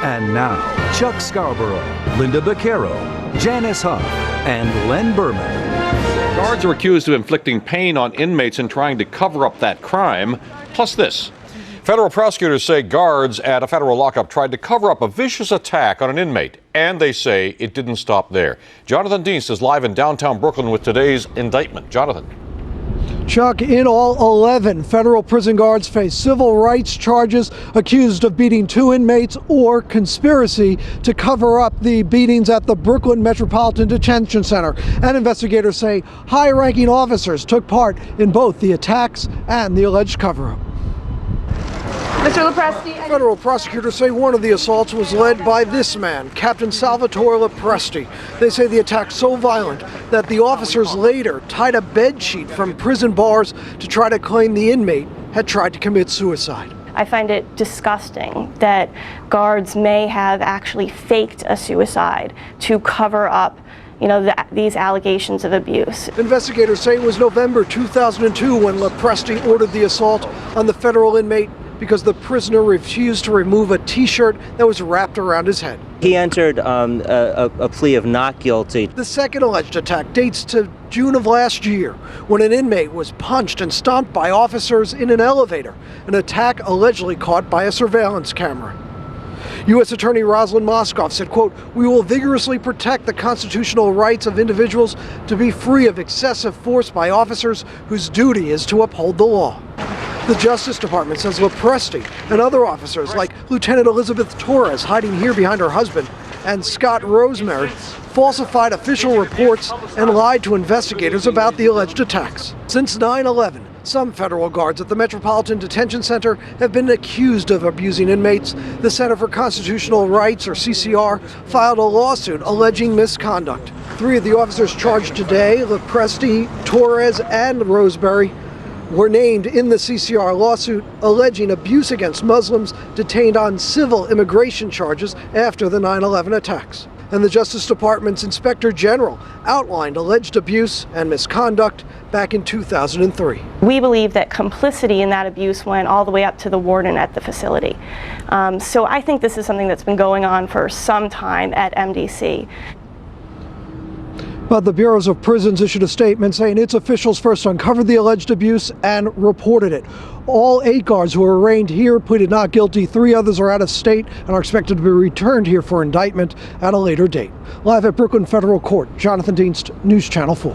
And now, Chuck Scarborough, Linda Beccaro, Janice Huff, and Len Berman. Guards are accused of inflicting pain on inmates and trying to cover up that crime. Plus this. Federal prosecutors say guards at a federal lockup tried to cover up a vicious attack on an inmate, and they say it didn't stop there. Jonathan Dienst is live in downtown Brooklyn with today's indictment. Jonathan. Chuck, in all, 11 federal prison guards face civil rights charges accused of beating 2 inmates or conspiracy to cover up the beatings at the Brooklyn Metropolitan Detention Center. And investigators say high-ranking officers took part in both the attacks and the alleged cover-up. Mr. Lopresti. Federal prosecutors say one of the assaults was led by this man, Captain Salvatore Lopresti. They say the attack so violent that the officers later tied a bed sheet from prison bars to try to claim the inmate had tried to commit suicide. I find it disgusting that guards may have actually faked a suicide to cover up these allegations of abuse. Investigators say it was November 2002 when Lopresti ordered the assault on the federal inmate because the prisoner refused to remove a T-shirt that was wrapped around his head. He entered a plea of not guilty. The second alleged attack dates to June of last year when an inmate was punched and stomped by officers in an elevator, an attack allegedly caught by a surveillance camera. U.S. Attorney Rosalind Moskoff said, quote, "We will vigorously protect the constitutional rights of individuals to be free of excessive force by officers whose duty is to uphold the law." The Justice Department says Lopresti and other officers like Lieutenant Elizabeth Torres, hiding here behind her husband, and Scott Rosemary falsified official reports and lied to investigators about the alleged attacks. Since 9/11, some federal guards at the Metropolitan Detention Center have been accused of abusing inmates. The Center for Constitutional Rights, or CCR, filed a lawsuit alleging misconduct. 3 of the officers charged today, Lopresti, Torres, and Rosemary, were named in the CCR lawsuit alleging abuse against Muslims detained on civil immigration charges after the 9/11 attacks. And the Justice Department's Inspector General outlined alleged abuse and misconduct back in 2003. We believe that complicity in that abuse went all the way up to the warden at the facility. So I think this is something that's been going on for some time at MDC. But the Bureaus of Prisons issued a statement saying its officials first uncovered the alleged abuse and reported it. All 8 guards who were arraigned here pleaded not guilty. 3 others are out of state and are expected to be returned here for indictment at a later date. Live at Brooklyn Federal Court, Jonathan Dienst, News Channel 4.